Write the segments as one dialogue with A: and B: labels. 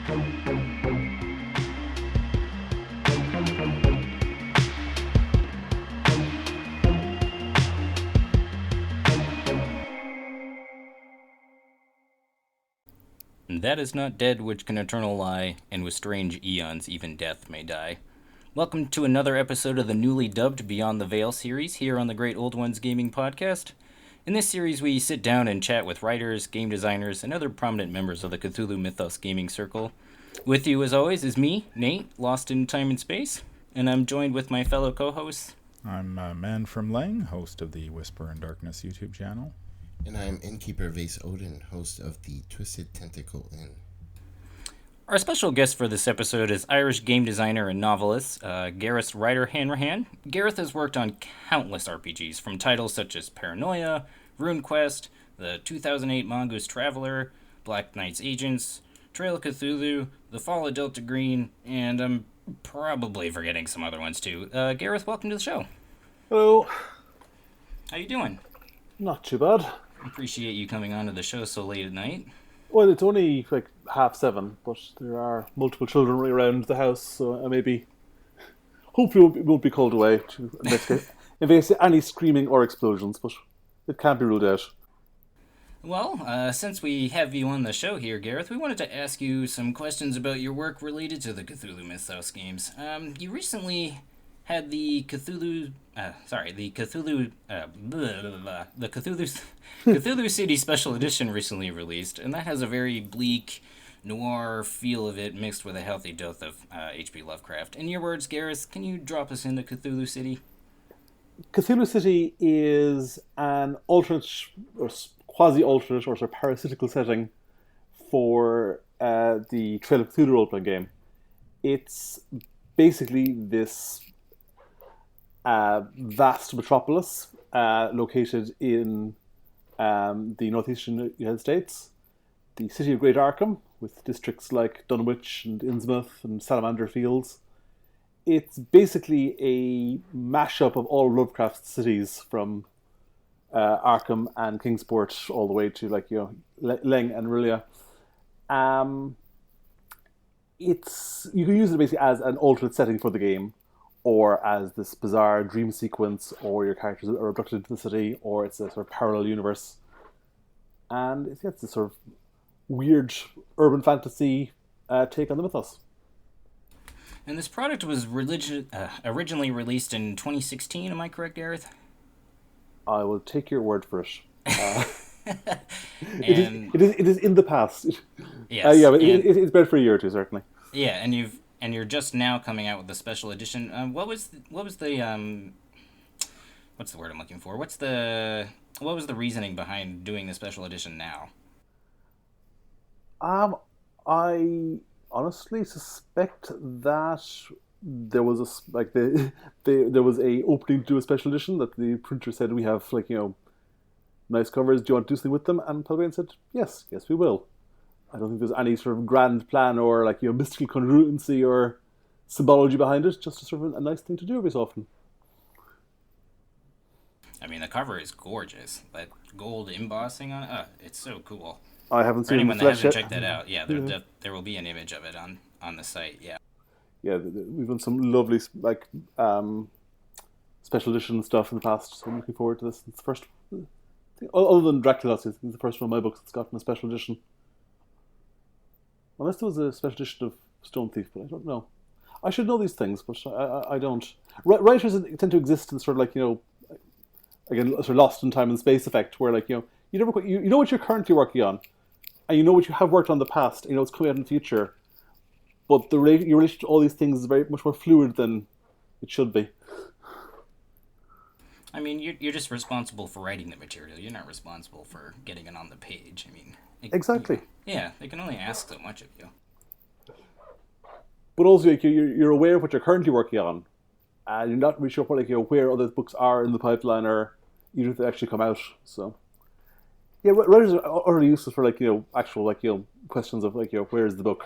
A: That is not dead which can eternal lie, and with strange eons even death may die. Welcome to another episode of the newly dubbed Beyond the Veil series here on the Great Old Ones Gaming Podcast. In this series, we sit down and chat with writers, game designers, and other prominent members of the Cthulhu Mythos gaming circle. With you, as always, is me, Nate, lost in time and space, and I'm joined with my fellow co-hosts.
B: I'm Man from Lang, host of the Whisper in Darkness YouTube channel.
C: And I'm Innkeeper Vase Odin, host of the Twisted Tentacle Inn.
A: Our special guest for this episode is Irish game designer and novelist Gareth Ryder Hanrahan. Gareth has worked on countless RPGs, from titles such as Paranoia, RuneQuest, the 2008 Mongoose Traveler, Black Knight's Agents, Trail of Cthulhu, The Fall of Delta Green, and I'm probably forgetting some other ones too. Gareth, welcome to the show.
D: Hello.
A: How you doing?
D: Not too bad.
A: Appreciate you coming on to the show so late at night.
D: Well, it's only like 7:30, but there are multiple children running around the house, so I maybe, hopefully it won't be called away to investigate any screaming or explosions, but it can't be ruled out.
A: Well, since we have you on the show here, Gareth, we wanted to ask you some questions about your work related to the Cthulhu Mythos games. You recently had the Cthulhu Cthulhu City Special Edition recently released, and that has a very bleak, noir feel of it mixed with a healthy dose of H.P. Lovecraft. In your words, Gareth, can you drop us into Cthulhu City?
D: Cthulhu City is an alternate, or quasi-alternate, or sort of parasitical setting for the Trail of Cthulhu role-playing game. It's basically this vast metropolis located in the northeastern United States, the city of Great Arkham, with districts like Dunwich and Innsmouth and Salamander Fields. It's basically a mashup of all Lovecraft cities, from Arkham and Kingsport all the way to Leng and Rulia. You can use it basically as an alternate setting for the game, or as this bizarre dream sequence, or your characters are abducted into the city, or it's a sort of parallel universe. And it's this sort of weird urban fantasy take on the mythos.
A: And this product was originally released in 2016, am I correct, Gareth?
D: I will take your word for it. It is in the past.
A: Yes.
D: It's been for a year or two, certainly.
A: Yeah, and you're just now coming out with the special edition. What was the what's the word I'm looking for? What was the reasoning behind doing the special edition now?
D: I honestly suspect that there was there was a opening to do a special edition that the printer said, we have nice covers. Do you want to do something with them? And Pelgrane said, yes, we will. I don't think there's any sort of grand plan or mystical congruency or symbology behind it. Just a sort of a nice thing to do every so often.
A: I mean, the cover is gorgeous. That gold embossing on it, it's so cool.
D: I haven't seen
A: anyone
D: it
A: that hasn't
D: yet.
A: checked that out. Yeah, there will be an image of it on the site. Yeah.
D: Yeah, we've done some lovely special edition stuff in the past, so I'm looking forward to this. It's the first, other than Dracula, it's the first one of my books that's gotten a special edition. Unless there was a special edition of Stone Thief, but I don't know. I should know these things, but I don't. Writers tend to exist in sort of again, sort of lost in time and space effect, where you never quite, you know what you're currently working on, and you know what you have worked on in the past, and you know what's coming out in the future, but your relation to all these things is very much more fluid than it should be.
A: I mean, you're just responsible for writing the material. You're not responsible for getting it on the page. I mean,
D: exactly.
A: Yeah, they can only ask so much of you.
D: But also, you're aware of what you're currently working on, and you're not really sure where other books are in the pipeline, or even if they actually come out. So, yeah, writers are already useful for actual questions of where is the book.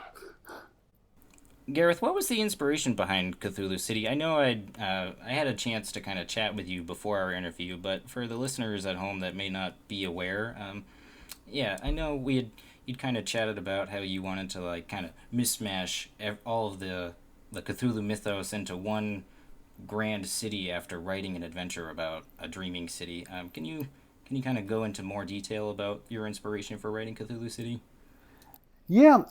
A: Gareth, what was the inspiration behind Cthulhu City? I know I had a chance to kind of chat with you before our interview, but for the listeners at home that may not be aware, I know you'd kind of chatted about how you wanted to like kind of mismash all of the Cthulhu mythos into one grand city after writing an adventure about a dreaming city. Can you kind of go into more detail about your inspiration for writing Cthulhu City?
D: Yeah,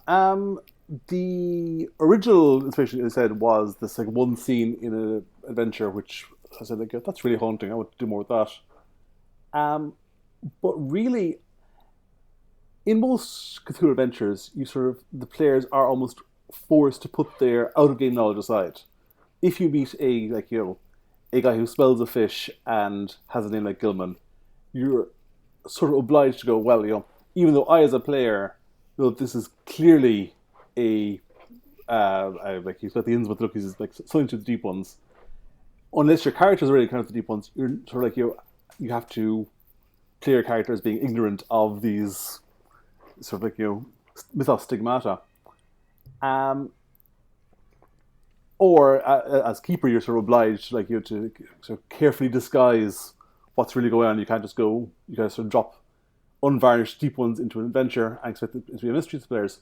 D: the original inspiration, as I said, was this like one scene in an adventure, which I said like that's really haunting. I want to do more with that. Um, but really, in most Cthulhu adventures, you sort of the players are almost forced to put their out of game knowledge aside. If you meet a like a guy who smells a fish and has a name like Gilman, you're sort of obliged to go, well, even though I as a player know this is clearly a like he's got the Innsmouth look, he's like something to the deep ones. Unless your characters are really kind of the deep ones, you're sort of like you have to play your characters being ignorant of these sort of like mythos stigmata. Um, or as keeper, you're sort of obliged, like to sort of carefully disguise what's really going on. You can't just go. You gotta sort of drop unvarnished deep ones into an adventure and expect it to be a mystery to players.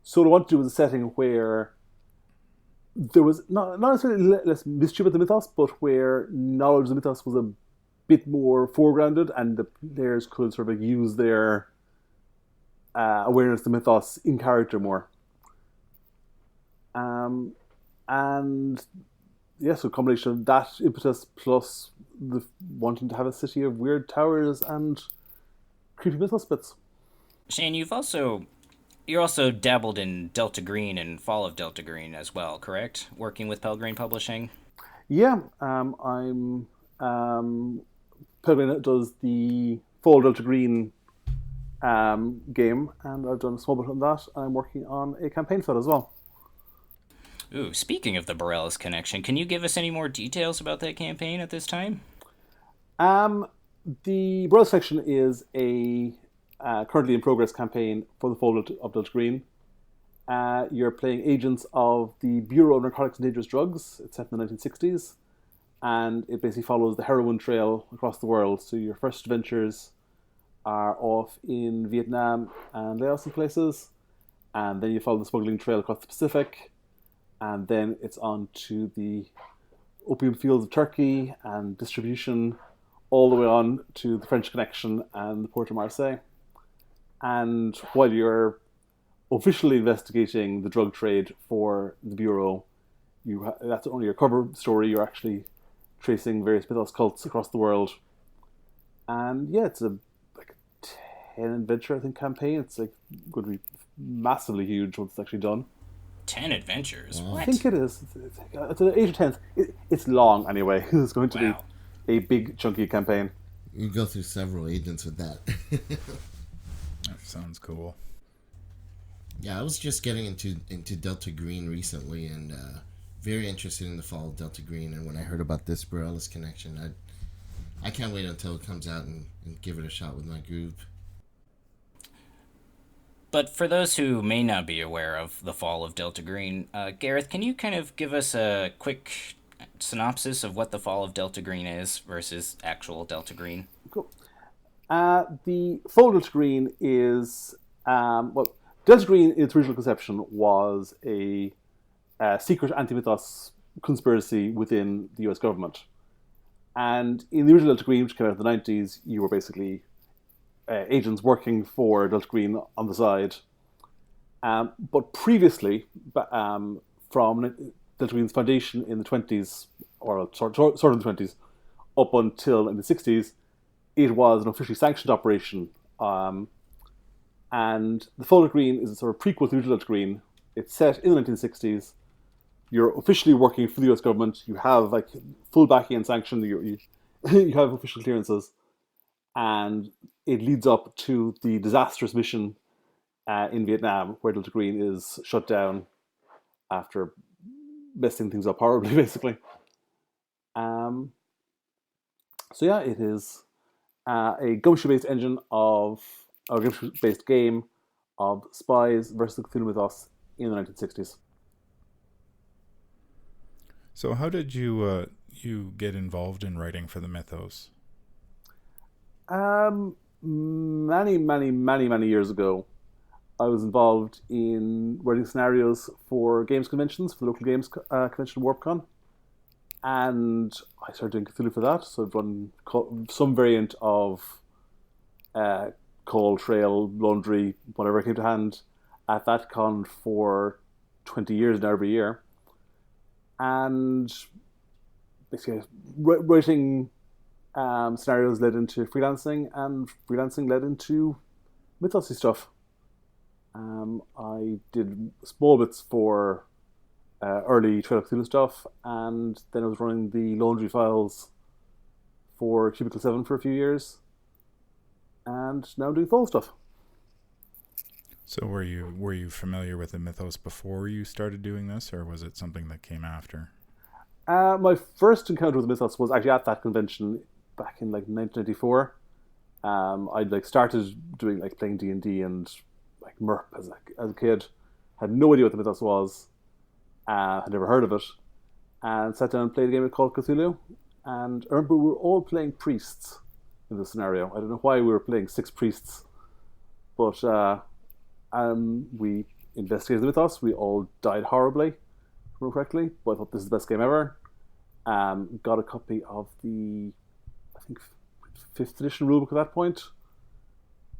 D: So what I want to do was a setting where there was not necessarily less mystery about the mythos, but where knowledge of the mythos was a bit more foregrounded, and the players could sort of use their awareness of the mythos in character more. And yeah, so a combination of that impetus plus the wanting to have a city of weird towers and creepy mythos bits.
A: Shane, you're also dabbled in Delta Green and Fall of Delta Green as well, correct? Working with Pelgrane Publishing.
D: Yeah, I'm Pelgrim does the Fall Delta Green game, and I've done a small bit on that. I'm working on a campaign for that as well.
A: Ooh, speaking of the Bareilles connection, can you give us any more details about that campaign at this time?
D: Um, the Brothers section is a currently in progress campaign for the Fall of Delta Green. You're playing agents of the Bureau of Narcotics and Dangerous Drugs. It's set in the 1960s, and it basically follows the heroin trail across the world. So your first adventures are off in Vietnam and Laos and places, and then you follow the smuggling trail across the Pacific, and then it's on to the opium fields of Turkey and distribution all the way on to the French Connection and the Port of Marseille. And while you're officially investigating the drug trade for the Bureau, that's only your cover story. You're actually tracing various mythos cults across the world. And yeah, it's a like 10 adventure, I think, campaign. It's like going to be massively huge once it's actually done.
A: 10 adventures? What?
D: I think it is. It's an 8 or 10. It's long anyway. It's going to be a big, chunky campaign.
C: You go through several agents with that.
B: That sounds cool.
C: Yeah, I was just getting into Delta Green recently, and very interested in the Fall of Delta Green. And when I heard about this Bareilles connection, I can't wait until it comes out and give it a shot with my group.
A: But for those who may not be aware of the Fall of Delta Green, Gareth, can you kind of give us a quick synopsis of what the Fall of Delta Green is versus actual Delta Green?
D: Cool. The Fall of Delta Green is Delta Green in its original conception was a secret anti-mythos conspiracy within the US government. And in the original Delta Green, which came out in the 90s, you were basically agents working for Delta Green on the side. But previously, from Delta Green's foundation in the 20s, or sort of in the 20s, up until in the 60s, it was an officially sanctioned operation. And the Fall of Green is a sort of prequel to the original Delta Green. It's set in the 1960s. You're officially working for the US government. You have like full backing and sanction. You have official clearances. And it leads up to the disastrous mission in Vietnam, where Delta Green is shut down after messing things up horribly, basically. So yeah, it is a gumshoe-based gumshoe-based game of spies versus Cthulhu mythos in the 1960s.
B: So how did you get involved in writing for the mythos?
D: Many years ago, I was involved in writing scenarios for games conventions, for the local games convention, WarpCon. And I started doing Cthulhu for that. So I've run some variant of Call, Trail, Laundry, whatever came to hand at that con for 20 years now, every year. And basically, writing scenarios led into freelancing, and freelancing led into mythosy stuff. I did small bits for early Trail of Cthulhu stuff, and then I was running the Laundry files for Cubicle 7 for a few years, and now I'm doing full stuff.
B: So were you familiar with the mythos before you started doing this, or was it something that came after?
D: My first encounter with mythos was actually at that convention back in like 1994. I'd started doing playing D&D and MERP as a kid. Had no idea what the mythos was. Had never heard of it, and sat down and played a game called Cthulhu. And I remember we were all playing priests in the scenario. I don't know why we were playing 6 priests, but we investigated the mythos. We all died horribly, if I remember correctly, but I thought this is the best game ever. Got a copy of the, I think, 5th edition rulebook at that point,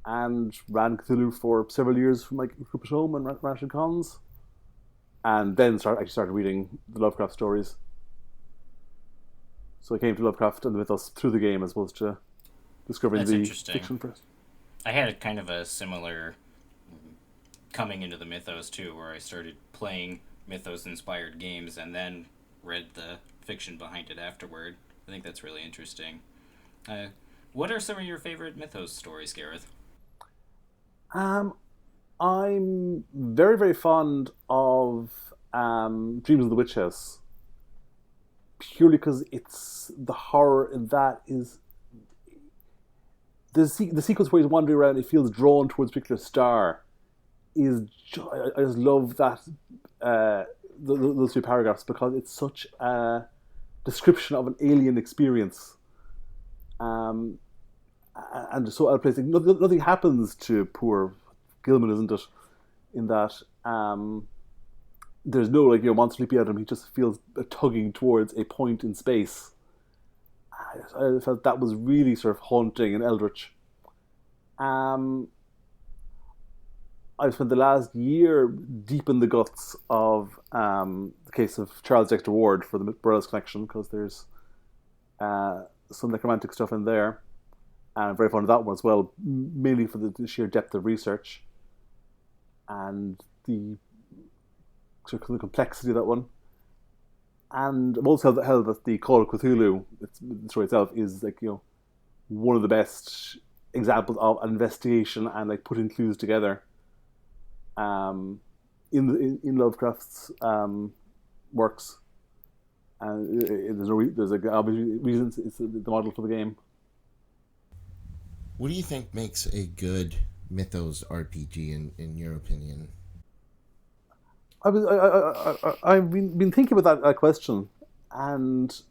D: and ran Cthulhu for several years from group at home and ran cons. And then started reading the Lovecraft stories. So I came to Lovecraft and the mythos through the game as opposed to discovering the fiction first.
A: I had a kind of a similar coming into the mythos too, where I started playing mythos-inspired games and then read the fiction behind it afterward. I think that's really interesting. What are some of your favorite mythos stories, Gareth?
D: I'm very, very fond of Dreams of the Witch House, purely because it's the horror in that is the sequence where he's wandering around. He feels drawn towards a particular star. I just love that those 2 paragraphs, because it's such a description of an alien experience. And so out of place, nothing happens to poor Gilman, isn't it? In that there's no monster leaping at him. He just feels a tugging towards a point in space. I felt that was really sort of haunting and eldritch. I've spent the last year deep in the guts of the case of Charles Dexter Ward for the Burroughs Connection, because there's some necromantic stuff in there. And I'm very fond of that one as well, mainly for the sheer depth of research and the complexity of that one. And I'm also held that the Call of Cthulhu, the story itself, is one of the best examples of an investigation and putting clues together. In Lovecraft's works, and there's a obvious reason it's the model for the game.
C: What do you think makes a good mythos RPG in your opinion?
D: I've been thinking about that question, and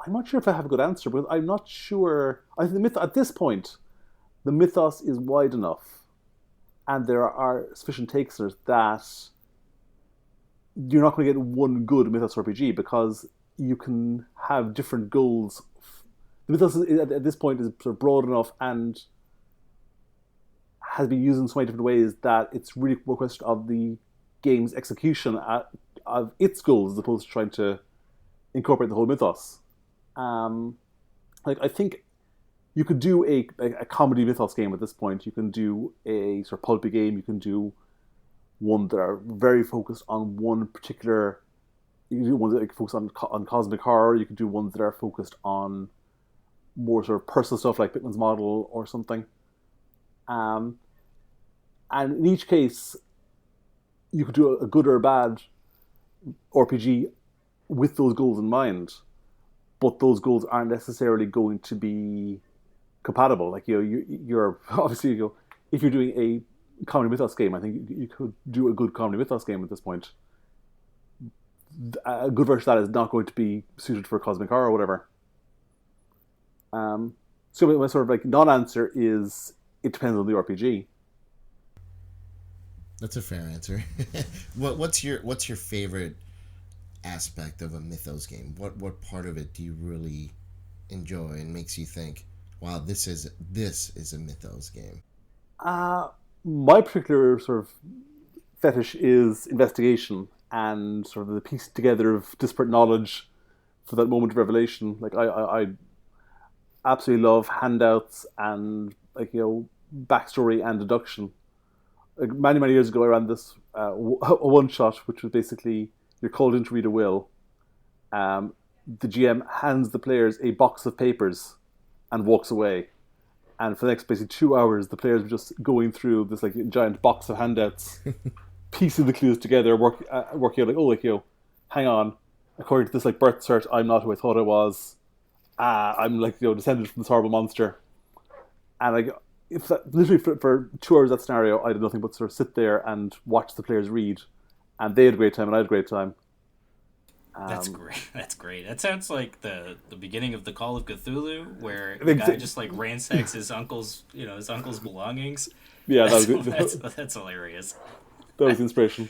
D: I'm not sure if I have a good answer, because I'm not sure. I think at this point, the mythos is wide enough, and there are sufficient takes in it that you're not going to get one good mythos RPG, because you can have different goals. The mythos at this point is sort of broad enough and has been used in so many different ways that it's really more a question of the game's execution of its goals as opposed to trying to incorporate the whole mythos. I think you could do a comedy mythos game at this point. You can do a sort of pulpy game. You can do one that are very focused on one particular. You can do ones that focus on cosmic horror. You can do ones that are focused on more sort of personal stuff like Bittman's Model or something. And in each case, you could do a good or a bad RPG with those goals in mind, but those goals aren't necessarily going to be compatible. You're obviously if you're doing a comedy mythos game, I think you could do a good comedy mythos game at this point. A good version of that is not going to be suited for cosmic horror or whatever. So my sort of non-answer is it depends on the RPG.
C: That's a fair answer. What's your favorite aspect of a Mythos game? What part of it do you really enjoy and makes you think, wow, this is a Mythos game?
D: Uh, my particular sort of fetish is investigation and sort of the piece together of disparate knowledge for that moment of revelation. Like I absolutely love handouts and like backstory and deduction. Like many years ago, I ran this a one shot, which was basically you're called in to read a will. Um, the GM hands the players a box of papers and walks away. And for the next basically 2 hours, the players were just going through this like giant box of handouts, piecing the clues together, working out like, oh, like hang on, according to this like birth cert, I'm not who I thought I was. I'm like descended from this horrible monster. And like if that, literally for 2 hours that scenario, I did nothing but sort of sit there and watch the players read, and they had a great time and I had a great time.
A: That's
D: Um,
A: great. That's great. That sounds like the beginning of the Call of Cthulhu, where the guy
D: exa-
A: just like ransacks his uncle's belongings.
D: yeah, that
A: That's
D: was it.
A: that's hilarious.
D: That was the inspiration.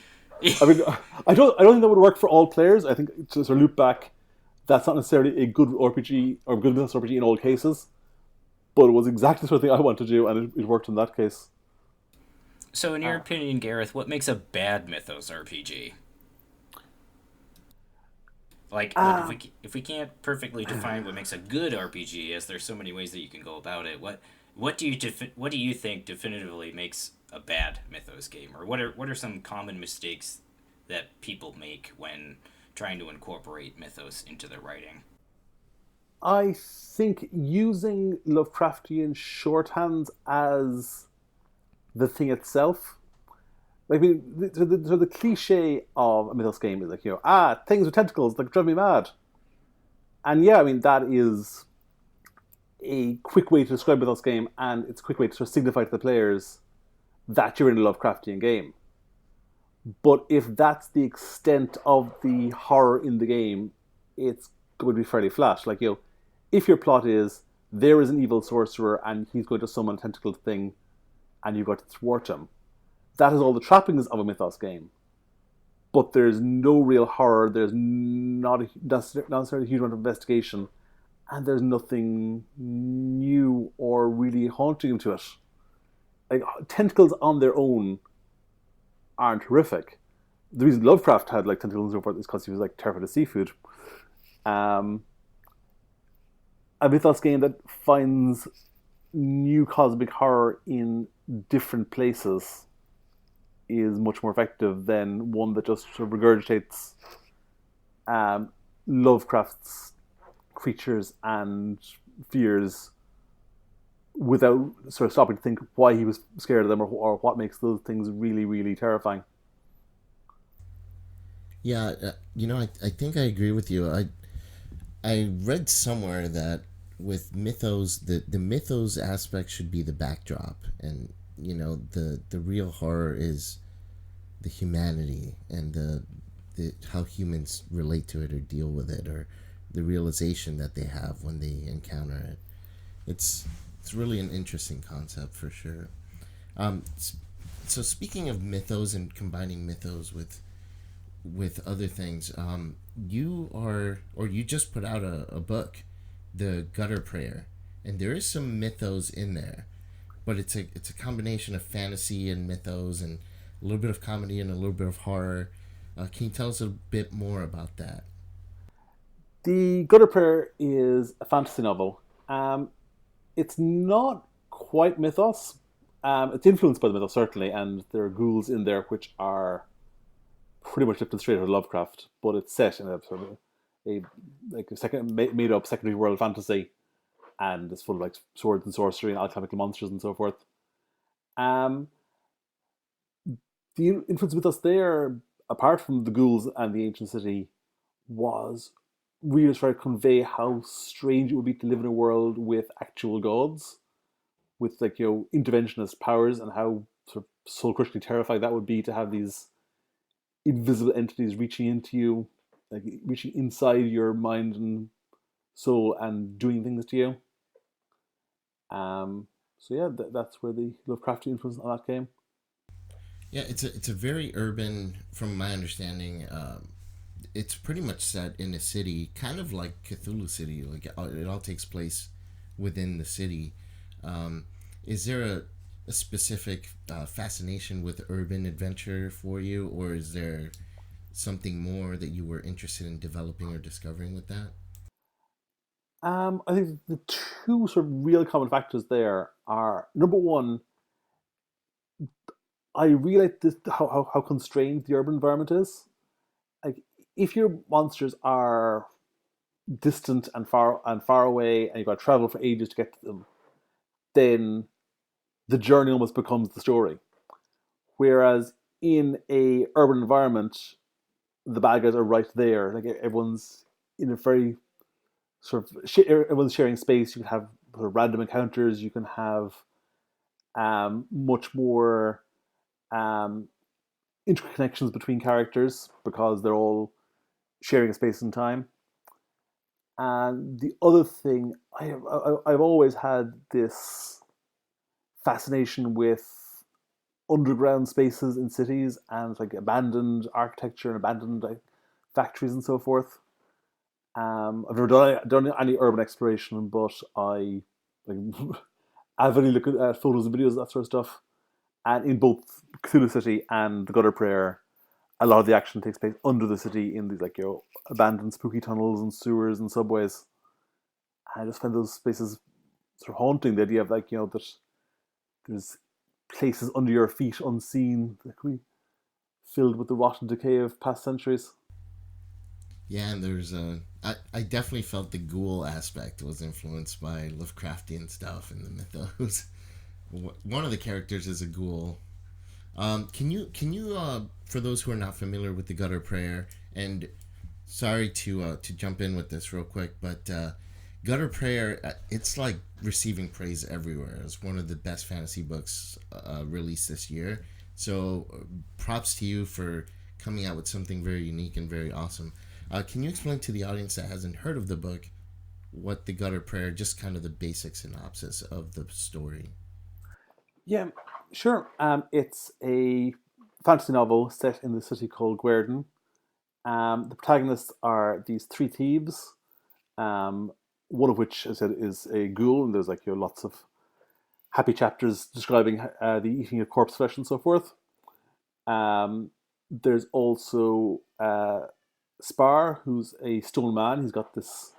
D: I mean, I don't think that would work for all players. I think to sort of loop back, that's not necessarily a good RPG or good business RPG in all cases, but it was exactly the sort of thing I wanted to do, and it worked in that case.
A: So, in your opinion, Gareth, what makes a bad Mythos RPG? Like if we can't perfectly define what makes a good RPG, as there's so many ways that you can go about it, what do you think definitively makes a bad Mythos game, or what are some common mistakes that people make when trying to incorporate Mythos into their writing?
D: I think using Lovecraftian shorthands as the thing itself. Like, I mean, the cliche of a Mythos game is like, things with tentacles that drive me mad. And yeah, I mean, that is a quick way to describe Mythos game, and it's a quick way to sort of signify to the players that you're in a Lovecraftian game. But if that's the extent of the horror in the game, it's going to be fairly flat. Like, if your plot is there is an evil sorcerer and he's going to summon a tentacled thing and you've got to thwart him, that is all the trappings of a Mythos game. But there's no real horror, there's not necessarily a huge amount of investigation, and there's nothing new or really haunting to it. Like, tentacles on their own aren't horrific. The reason Lovecraft had like tentacles and so forth is because he was like terrified of seafood. Um, a Mythos game that finds new cosmic horror in different places is much more effective than one that just sort of regurgitates um, Lovecraft's creatures and fears without sort of stopping to think why he was scared of them or what makes those things really, really terrifying.
C: Yeah, I think I agree with you. I read somewhere that with mythos, the mythos aspect should be the backdrop, and the real horror is the humanity and the how humans relate to it or deal with it, or the realization that they have when they encounter it. It's really an interesting concept for sure. Um, so speaking of mythos and combining mythos with other things, you just put out a book, the Gutter Prayer, and there is some mythos in there, but it's a combination of fantasy and mythos and a little bit of comedy and a little bit of horror. Can you tell us a bit more about that?
D: The Gutter Prayer is a fantasy novel. It's not quite mythos. It's influenced by the mythos, certainly, and there are ghouls in there which are pretty much lifted straight out of Lovecraft, but it's set in a sort of a like a second made up secondary world fantasy, and it's full of like swords and sorcery and alchemical monsters and so forth. Um, the influence with us there, apart from the ghouls and the ancient city, was really trying to convey how strange it would be to live in a world with actual gods, with like interventionist powers, and how sort of soul crushingly terrifying that would be to have these invisible entities reaching into you, like reaching inside your mind and soul and doing things to you. So yeah, that's where the Lovecraftian influence on that came.
C: Yeah, it's a very urban, from my understanding. It's pretty much set in a city, kind of like Cthulhu City. Like it all takes place within the city. Um, is there a specific fascination with urban adventure for you, or is there something more that you were interested in developing or discovering with that?
D: I think the two sort of real common factors there are number one, I realize this how constrained the urban environment is. Like if your monsters are distant and far away, and you've got to travel for ages to get to them, then the journey almost becomes the story. Whereas in a urban environment, the bad guys are right there. Like everyone's in a very everyone's sharing space. You can have sort of random encounters. You can have much more um, interconnections between characters because they're all sharing a space and time. And the other thing, I've always had this fascination with underground spaces in cities and like abandoned architecture and abandoned like, factories and so forth. I've never done any urban exploration, but I like, avidly look at photos and videos, that sort of stuff. And in both Cthulhu City and the Gutter Prayer, a lot of the action takes place under the city in these like abandoned spooky tunnels and sewers and subways. I just find those spaces sort of haunting. The idea of like that there's places under your feet unseen that could be filled with the rot and decay of past centuries.
C: Yeah, and I definitely felt the ghoul aspect was influenced by Lovecraftian stuff and the mythos. One of the characters is a ghoul. Can you for those who are not familiar with the Gutter Prayer, and sorry to jump in with this real quick, but Gutter Prayer, it's like receiving praise everywhere. It's one of the best fantasy books released this year. So props to you for coming out with something very unique and very awesome. Can you explain to the audience that hasn't heard of the book what the Gutter Prayer, just kind of the basic synopsis of the story?
D: Yeah, sure. It's a fantasy novel set in the city called Guerdon. The protagonists are these three thieves. Um, one of which, as I said, is a ghoul, and there's like lots of happy chapters describing the eating of corpse flesh and so forth. There's also Spar, who's a stone man. He's got this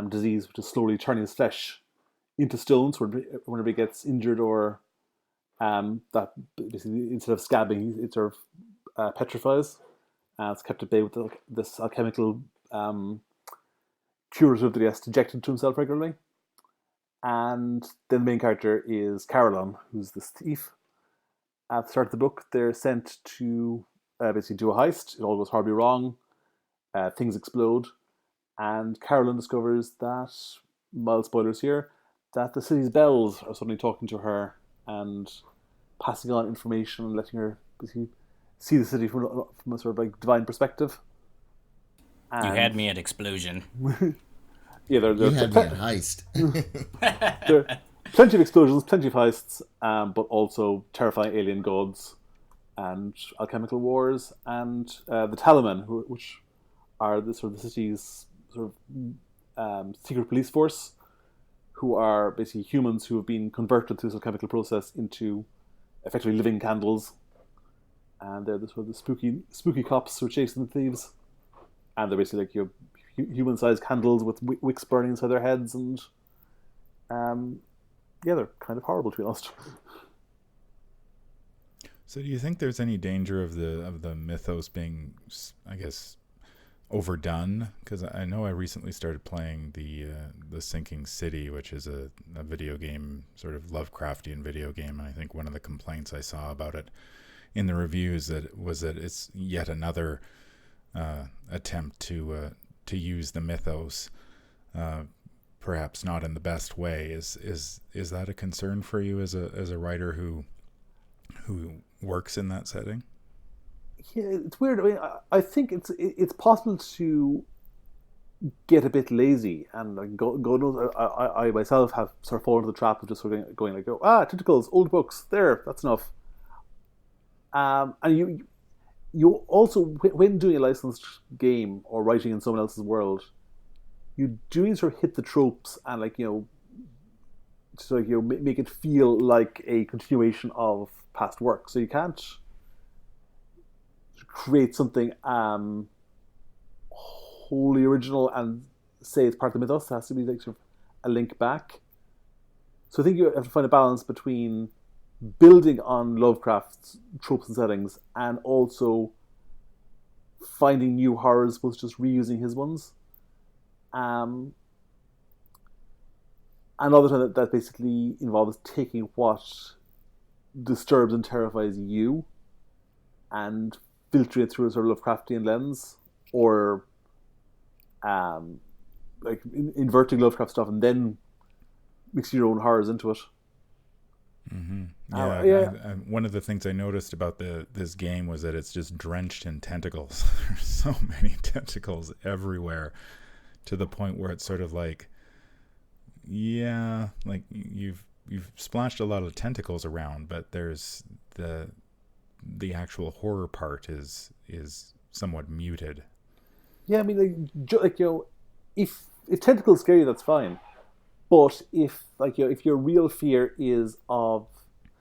D: disease which is slowly turning his flesh into stones whenever he gets injured or that basically instead of scabbing, it sort of petrifies. It's kept at bay with this alchemical curative that he has injected to himself regularly. And then the main character is Caroline, who's this thief. At the start of the book, they're sent to basically do a heist. It all goes horribly wrong. Things explode. And Caroline discovers that, mild spoilers here, that the city's bells are suddenly talking to her and passing on information and letting her basically see the city from a sort of like divine perspective.
A: You had me at explosion.
D: Yeah,
C: You had me at heist.
D: there are plenty of explosions, plenty of heists, but also terrifying alien gods and alchemical wars and the Talaman, which are the sort of the city's sort of secret police force, who are basically humans who have been converted through this alchemical process into effectively living candles, and they're the sort of the spooky cops who are chasing the thieves, and they're basically like human-sized candles with wicks burning inside their heads, and yeah, they're kind of horrible to be honest.
B: So, do you think there's any danger of the mythos being, I guess, overdone? Because I know I recently started playing the Sinking City, which is a video game, sort of Lovecraftian video game, and I think one of the complaints I saw about it in the reviews was that it's yet another attempt to use the mythos, perhaps not in the best way. Is that a concern for you as a writer who works in that setting?
D: Yeah, it's weird. I mean, I think it's possible to get a bit lazy, and like, God knows, I myself have sort of fallen into the trap of just sort of going like, tentacles, old books, there, that's enough. And you also, when doing a licensed game or writing in someone else's world, you do need to sort of hit the tropes and make it feel like a continuation of past work. So you can't create something wholly original and say it's part of the mythos. It has to be like sort of a link back. So I think you have to find a balance between building on Lovecraft's tropes and settings and also finding new horrors was just reusing his ones. And all the time that basically involves taking what disturbs and terrifies you and filtering it through a sort of Lovecraftian lens, or inverting Lovecraft stuff and then mixing your own horrors into it.
B: Mm-hmm.
D: Yeah.
B: One of the things I noticed about this game was that it's just drenched in tentacles. There's so many tentacles everywhere, to the point where it's sort of like, yeah, like you've splashed a lot of tentacles around, but there's the actual horror part is somewhat muted.
D: Yeah, I mean, if tentacles scare you, that's fine. But if your real fear is of,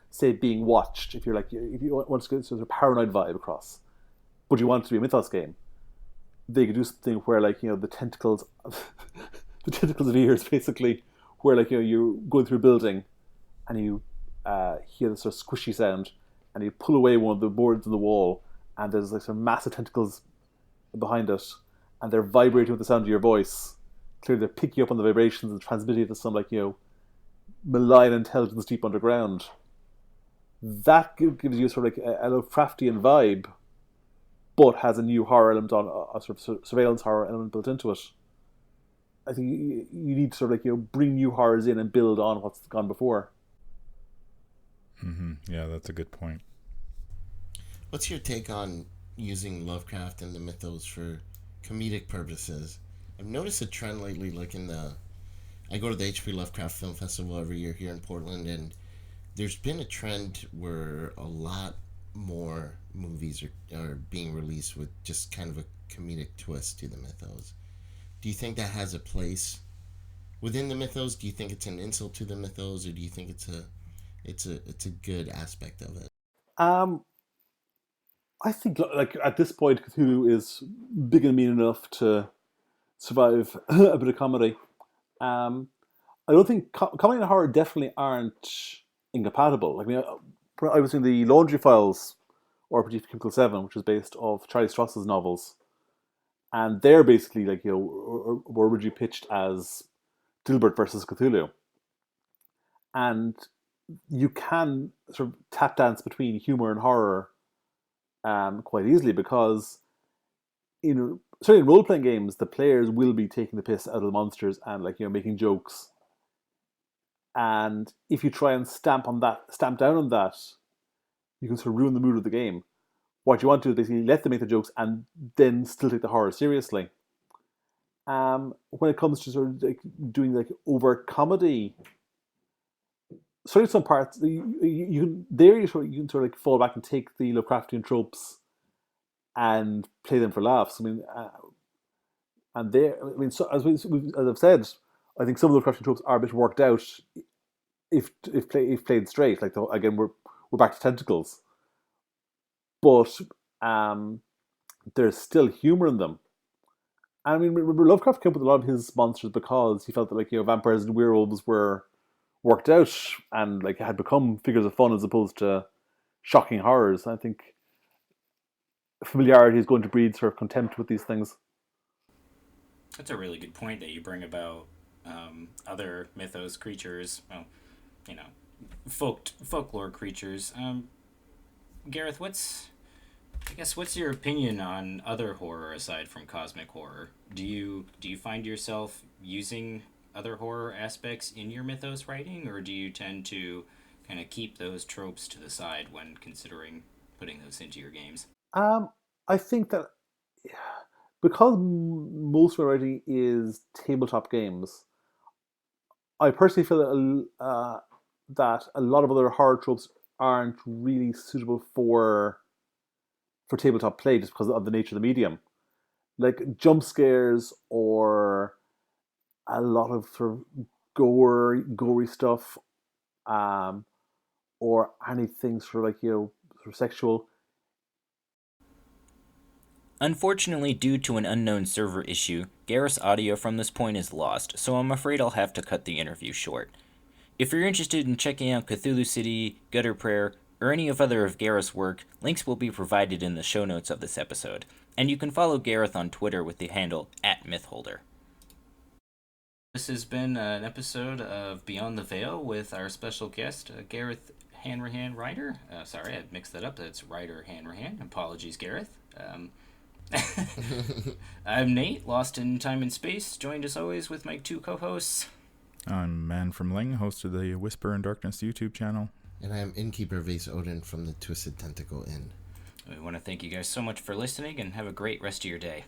D: say, being watched, if you want to get sort of a paranoid vibe across, but you want it to be a Mythos game, they could do something where the tentacles, the tentacles of ears, basically, where you're going through a building, and you hear this sort of squishy sound, and you pull away one of the boards in the wall, and there's like some massive tentacles behind it, and they're vibrating with the sound of your voice. Clearly, they're picking up on the vibrations and transmitting it to some malign intelligence deep underground. That gives you sort of like a Lovecraftian vibe, but has a new horror element on a sort of surveillance horror element built into it. I think you need to sort of bring new horrors in and build on what's gone before.
B: Mm-hmm. Yeah, that's a good point.
C: What's your take on using Lovecraft and the mythos for comedic purposes? I've noticed a trend lately, I go to the HP Lovecraft Film Festival every year here in Portland, and there's been a trend where a lot more movies are being released with just kind of a comedic twist to the mythos. Do you think that has a place within the mythos? Do you think it's an insult to the mythos, or do you think it's a good aspect of it?
D: I think at this point, Cthulhu is big and mean enough to survive a bit of comedy. I don't think comedy and horror definitely aren't incompatible. I mean, I was in the Laundry Files, or Brief Chemical 7, which is based off Charlie Stross's novels, and they're basically were originally pitched as Dilbert versus Cthulhu, and you can sort of tap dance between humor and horror quite easily, because certainly in role playing games, the players will be taking the piss out of the monsters and making jokes. And if you try and stamp down on that, you can sort of ruin the mood of the game. What you want to do is basically let them make the jokes and then still take the horror seriously. When it comes to sort of doing overt comedy, certainly some parts you can sort of fall back and take the Lovecraftian tropes and play them for laughs. I mean, so as I've said, I think some of the Lovecraftian tropes are a bit worked out if played straight. Again, we're back to tentacles, but there's still humor in them. I mean, Lovecraft came up with a lot of his monsters because he felt that vampires and werewolves were worked out and had become figures of fun as opposed to shocking horrors. I think familiarity is going to breed sort of contempt with these things.
A: That's a really good point that you bring about other mythos creatures. Well, folklore creatures. Gareth, what's your opinion on other horror aside from cosmic horror? Do you find yourself using other horror aspects in your mythos writing, or do you tend to kind of keep those tropes to the side when considering putting those into your games?
D: I think that because most of my writing is tabletop games, I personally feel that a lot of other horror tropes aren't really suitable for for tabletop play just because of the nature of the medium. Like jump scares or a lot of sort of gory stuff, or anything sort of like, sort of sexual.
A: Unfortunately, due to an unknown server issue, Gareth's audio from this point is lost, so I'm afraid I'll have to cut the interview short. If you're interested in checking out Cthulhu City, Gutter Prayer, or any of other of Gareth's work, links will be provided in the show notes of this episode, and you can follow Gareth on Twitter with the handle @MythHolder. This has been an episode of Beyond the Veil with our special guest, Gareth Hanrahan Ryder. Sorry, I mixed that up. That's Ryder Hanrahan. Apologies, Gareth. I'm Nate, lost in time and space, joined as always with my two co-hosts.
B: I'm Man from Ling, host of the Whisper in Darkness YouTube channel.
C: And I'm Innkeeper Vase Odin from the Twisted Tentacle Inn.
A: We want to thank you guys so much for listening and have a great rest of your day.